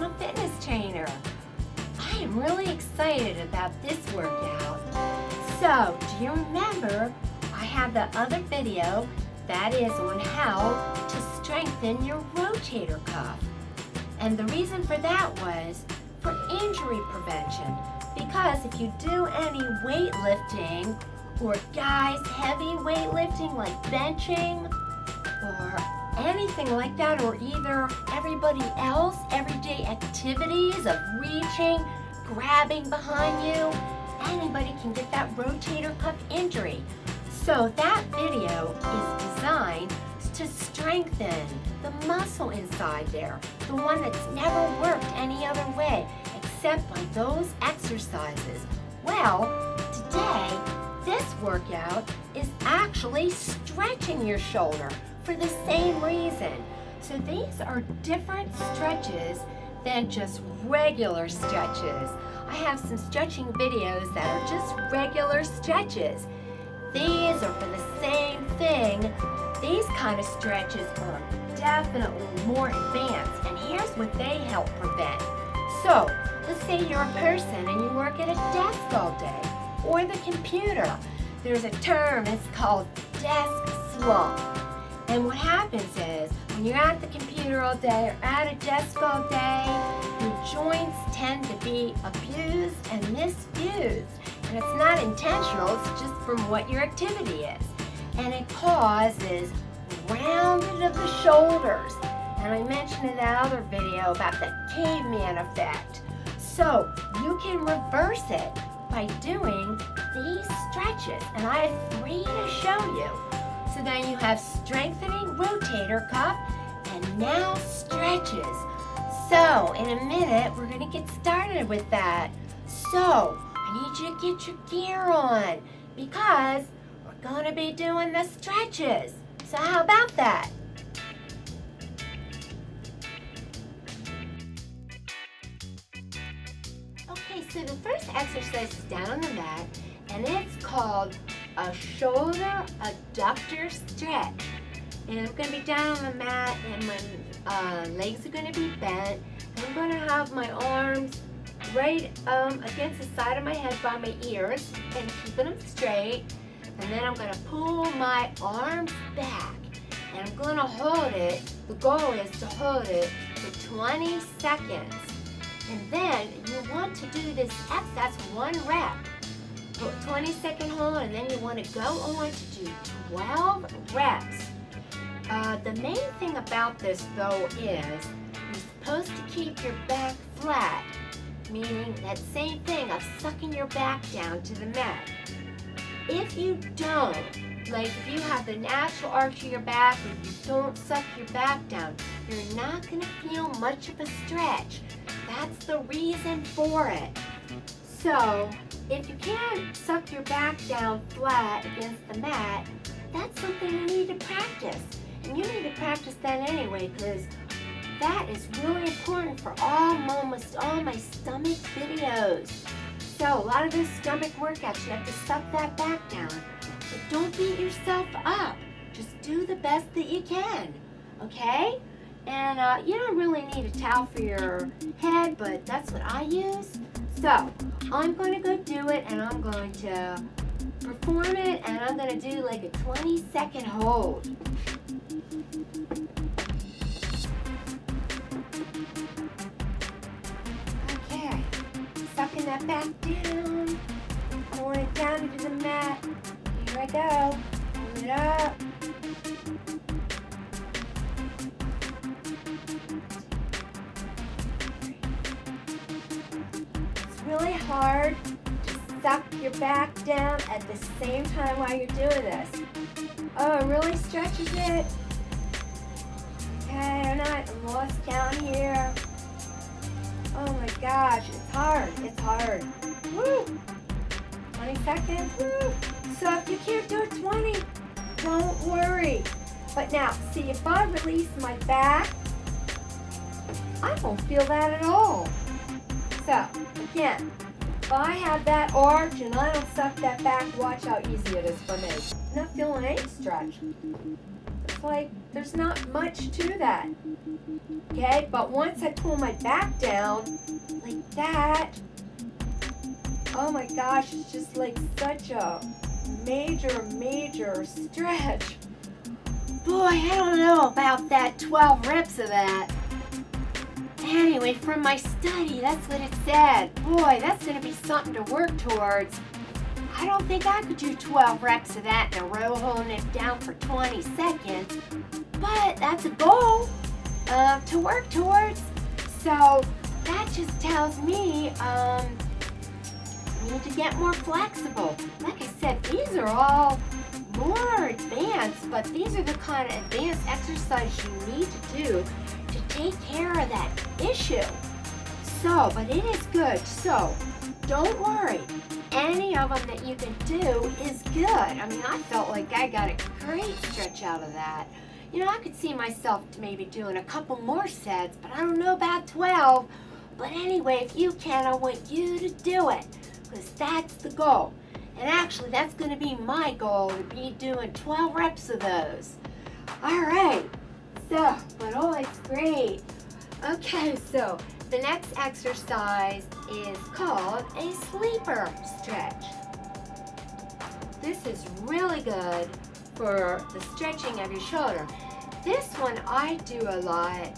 personal fitness trainer. I am really excited about this workout. So, do you remember I have the other video that is on how to strengthen your rotator cuff? And the reason for that was for injury prevention. Because if you do any weightlifting, or guys, heavy weightlifting like benching, or anything like that, or either everybody else, everyday activities of reaching, grabbing behind you, anybody can get that rotator cuff injury. So that video is designed to strengthen the muscle inside there, the one that's never worked any other way except by those exercises. Well, today, this workout is actually stretching your shoulder for the same reason. So these are different stretches than just regular stretches. I have some stretching videos that are just regular stretches. These are for the same thing. These kind of stretches are definitely more advanced, and here's what they help prevent. So, let's say you're a person and you work at a desk all day, or the computer. There's a term, it's called desk slump. And what happens is, when you're at the computer all day or at a desk all day, your joints tend to be abused and misused. And it's not intentional, it's just from what your activity is. And it causes rounding of the shoulders. And I mentioned in that other video about the caveman effect. So you can reverse it by doing these stretches. And I have 3 to show you. So then you have strengthening rotator cuff and now stretches. So in a minute, we're going to get started with that. So I need you to get your gear on because we're going to be doing the stretches. So how about that? Okay, so the first exercise is down on the mat, and it's called a shoulder adductor stretch. And I'm going to be down on the mat, and my legs are going to be bent. And I'm going to have my arms right against the side of my head by my ears and keeping them straight. And then I'm going to pull my arms back, and I'm going to hold it. The goal is to hold it for 20 seconds. And then you want to do this X, that's 1 rep. 20-second hold, and then you want to go on to do 12 reps. The main thing about this though is you're supposed to keep your back flat, meaning that same thing of sucking your back down to the mat. If you don't, like if you have the natural arch of your back and you don't suck your back down, you're not going to feel much of a stretch. That's the reason for it. So, if you can't suck your back down flat against the mat, that's something you need to practice. And you need to practice that anyway, because that is really important for almost all my stomach videos. So a lot of those stomach workouts, you have to suck that back down. But don't beat yourself up. Just do the best that you can, okay? And you don't really need a towel for your head, but that's what I use. So I'm going to go do it, and I'm going to perform it, and I'm going to do like a 20-second hold. Okay, sucking that back down, pulling it down into the mat. Here I go, pull it up. It's really hard to suck your back down at the same time while you're doing this. Oh, it really stretches it. Okay, I'm lost count here. Oh my gosh, it's hard, it's hard. Woo! 20 seconds, woo! So if you can't do it 20, don't worry. But now, see, if I release my back, I won't feel that at all. So, again, if I have that arch and I don't suck that back, watch how easy it is for me. I'm not feeling any stretch. It's like there's not much to that. Okay, but once I pull my back down like that, oh my gosh, it's just like such a major stretch. Boy, I don't know about that 12 reps of that. Anyway, from my study, that's what it said. Boy, that's going to be something to work towards. I don't think I could do 12 reps of that in a row, holding it down for 20 seconds. But that's a goal to work towards. So that just tells me I need to get more flexible. Like I said, these are all more advanced, but these are the kind of advanced exercises you need to do to take care of that issue. So, but it is good. So, don't worry. Any of them that you can do is good. I mean, I felt like I got a great stretch out of that. You know, I could see myself maybe doing a couple more sets, but I don't know about 12. But anyway, if you can, I want you to do it, because that's the goal. And actually, that's going to be my goal, to be doing 12 reps of those. All right. So, but oh, it's great. Okay, so the next exercise is called a sleeper stretch. This is really good for the stretching of your shoulder. This one I do a lot,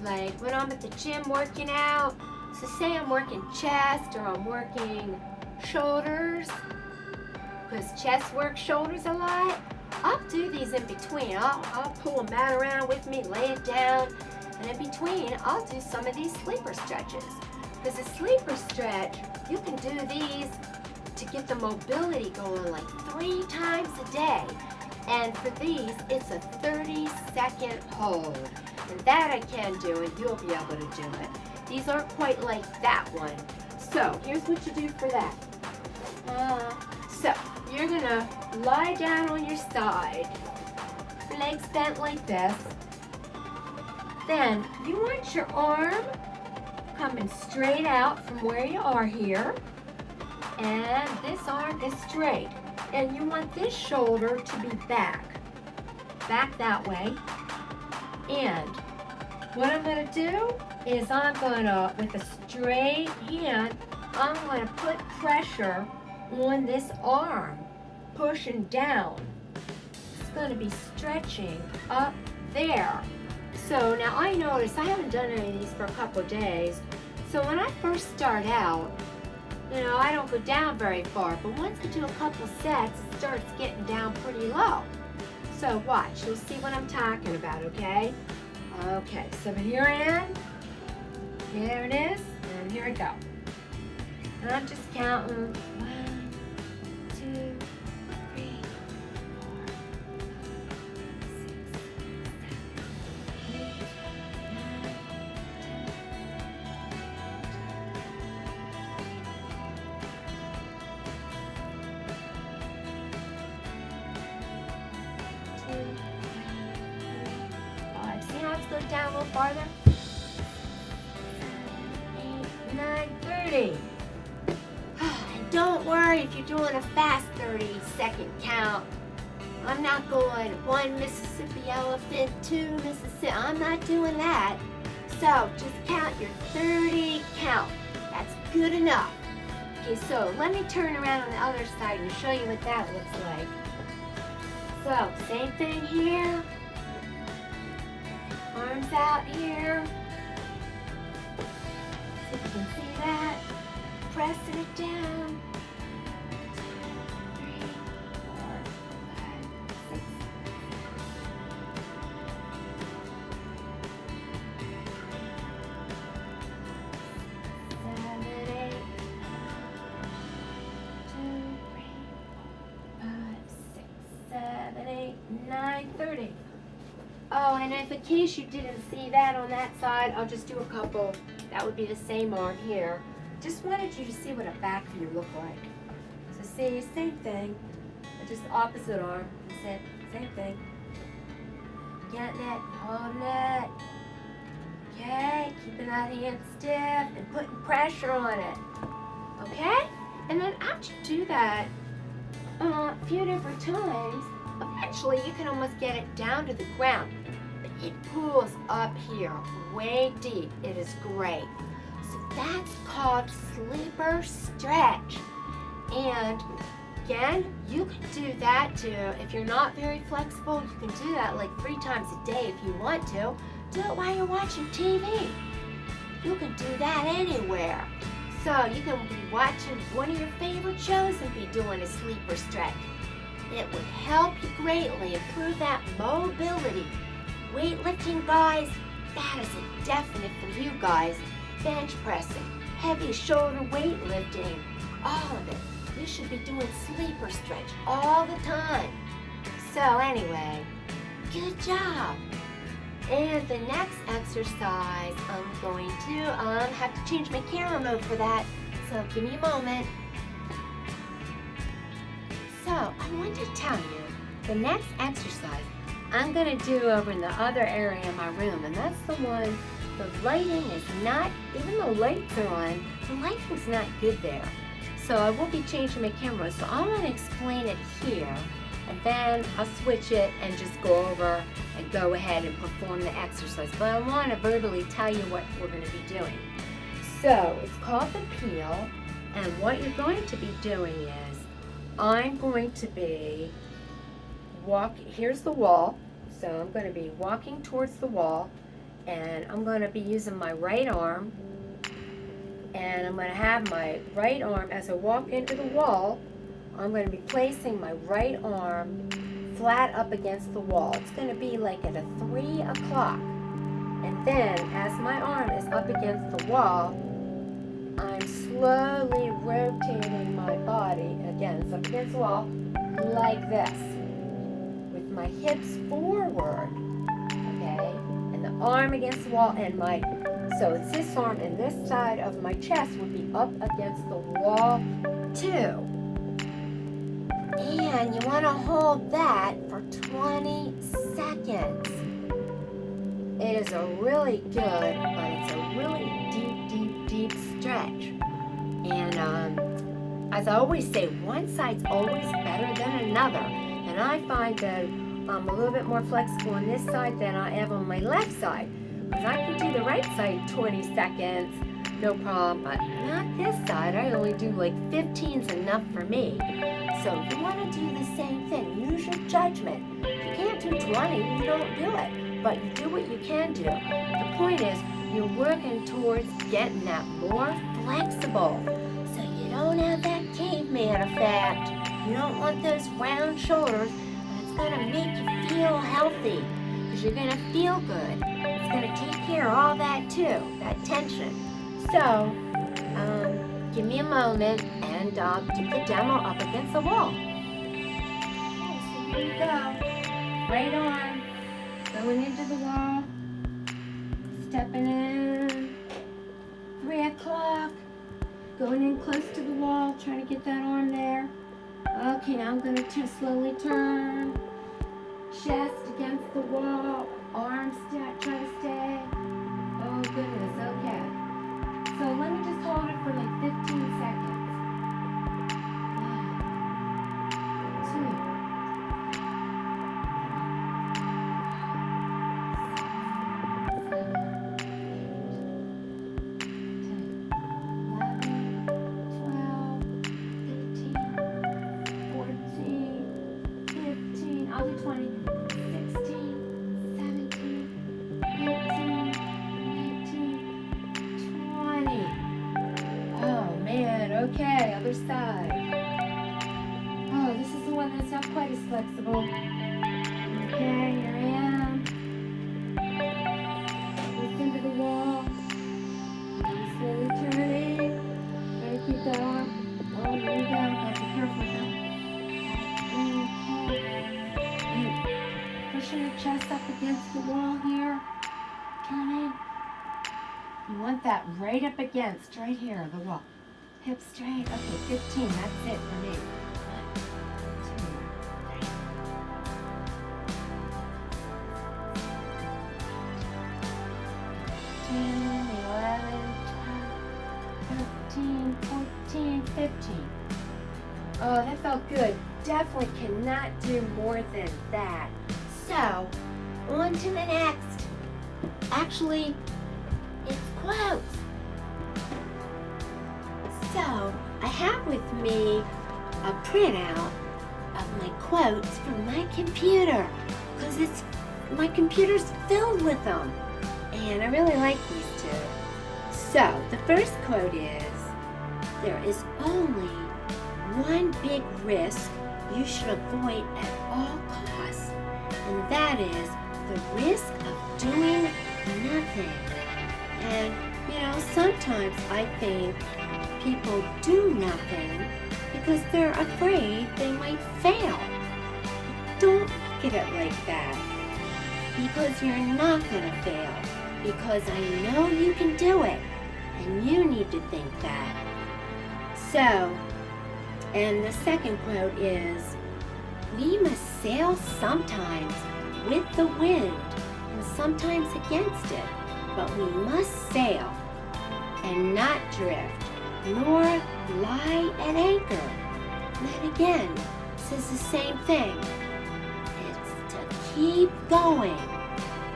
like when I'm at the gym working out. So say I'm working chest or I'm working shoulders, because chest works shoulders a lot. I'll do these in between. I'll pull a mat around with me, lay it down, and in between, I'll do some of these sleeper stretches. Because a sleeper stretch, you can do these to get the mobility going like 3 times a day. And for these, it's a 30-second hold. And that I can do, and you'll be able to do it. These aren't quite like that one. So, here's what you do for that. So, you're gonna lie down on your side, legs bent like this. Then, you want your arm coming straight out from where you are here. And this arm is straight. And you want this shoulder to be back that way. And what I'm going to do is I'm going to, with a straight hand, I'm going to put pressure on this arm, pushing down. It's going to be stretching up there. So now I notice I haven't done any of these for a couple of days. So when I first start out, you know, I don't go down very far, but once I do a couple sets, it starts getting down pretty low. So watch, you'll see what I'm talking about, okay? Okay, so here I am. Here it is, and here I go. And I'm just counting 1, 2, 3, 4, 6, 7, 8, 9, 10, 2, 3, 4, 5. See how it's going down a little farther? 7, 8, 9, 30. And don't worry if you're doing a fast 30-second count. I'm not going 1 Mississippi elephant, 2 Mississippi. I'm not doing that. So just count your 30 count. That's good enough. Okay, so let me turn around on the other side and show you what that looks like. So same thing here. Arms out here. See if you can see that. Pressing it down. 2, 3, 4, 5, 6. 7, 8. 2, 3, 4, 5, 6, 7, 8, 9, 30. Oh, and if in case you didn't see that on that side, I'll just do a couple. That would be the same arm here. Just wanted you to see what a back view looked like. So see, same thing, but just opposite arm. That's it, same thing. Getting it, holding it. Okay, keeping that hand stiff and putting pressure on it. Okay? And then after you do that a few different times, eventually you can almost get it down to the ground. But it pulls up here, way deep. It is great. So that's called sleeper stretch. And again, you can do that too. If you're not very flexible, you can do that like 3 times a day if you want to. Do it while you're watching TV. You can do that anywhere. So you can be watching one of your favorite shows and be doing a sleeper stretch. It would help you greatly improve that mobility. Weightlifting, guys, that is a definite for you guys. Bench pressing, heavy shoulder weightlifting, all of it. You should be doing sleeper stretch all the time. So anyway, good job. And the next exercise, I'm going to have to change my camera mode for that. So give me a moment. So I wanted to tell you, the next exercise I'm going to do over in the other area of my room, and that's the one, the lighting is not, even though lights are on, the lighting's not good there. So I will be changing my camera, so I'm going to explain it here, and then I'll switch it and just go over and go ahead and perform the exercise. But I want to verbally tell you what we're going to be doing. So it's called the peel, and what you're going to be doing is, I'm going to be here's the wall, so I'm going to be walking towards the wall, and I'm going to be using my right arm, and I'm going to have my right arm, as I walk into the wall, I'm going to be placing my right arm flat up against the wall. It's going to be like at a 3 o'clock, and then as my arm is up against the wall, I'm slowly rotating my body, again, it's up against the wall, like this, with my hips forward, okay, and the arm against the wall, and so it's this arm and this side of my chest would be up against the wall too. And you want to hold that for 20 seconds. It is a really good, but it's a really deep stretch. And as I always say, one side's always better than another. And I find that I'm a little bit more flexible on this side than I am on my left side. Because I can do the right side 20 seconds, no problem, but not this side. I only do like 15's enough for me. So you want to do the same thing. Use your judgment. If you can't do 20, you don't do it. But you do what you can do. The point is, you're working towards getting that more flexible. So you don't have that caveman effect. You don't want those round shoulders. And it's going to make you feel healthy. Because you're going to feel good. It's going to take care of all that too, that tension. So, give me a moment and do the demo up against the wall. Okay, so here we go. Right arm, going into the wall, stepping in, 3 o'clock, going in close to the wall, trying to get that arm there. Okay, now I'm going to slowly turn, chest against the wall, arms try to stay. Oh goodness, okay. So let me just hold it for like 15 seconds. 1, 2, 3, 4, 5, 6, 7, 8, 9, 10, 11, 12, 13, 14, 15, I'll do 20, 16, 17, 18, 19, 20. Oh man, okay, other side. Oh, this is the one that's not quite as flexible. Okay, here I am. Look into the wall. I'm slowly turning. Gotta keep that arm. Oh, here we go. Gotta be careful with that. Okay. Pushing the chest up against the wall here. Turning. You want that right up against, right here, the wall. Hips straight. Okay, 15. That's it for me. 10, 11, 12, 13, 14, 15. Oh, that felt good. Definitely cannot do more than that. So, on to the next. Actually, it's quotes. So, I have with me a printout of my quotes from my computer, because my computer's filled with them, and I really like these two. So, the first quote is, there is only one big risk you should avoid at all costs, and that is the risk of doing nothing. And, sometimes I think people do nothing because they're afraid they might fail. Don't look at it like that, because you're not going to fail, because I know you can do it, and you need to think that. So, and the second quote is, we must sail sometimes with the wind and sometimes against it, but we must sail and not drift, nor lie at anchor. That again says the same thing. It's to keep going.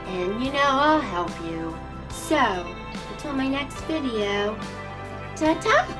And I'll help you. So, until my next video, ta-ta!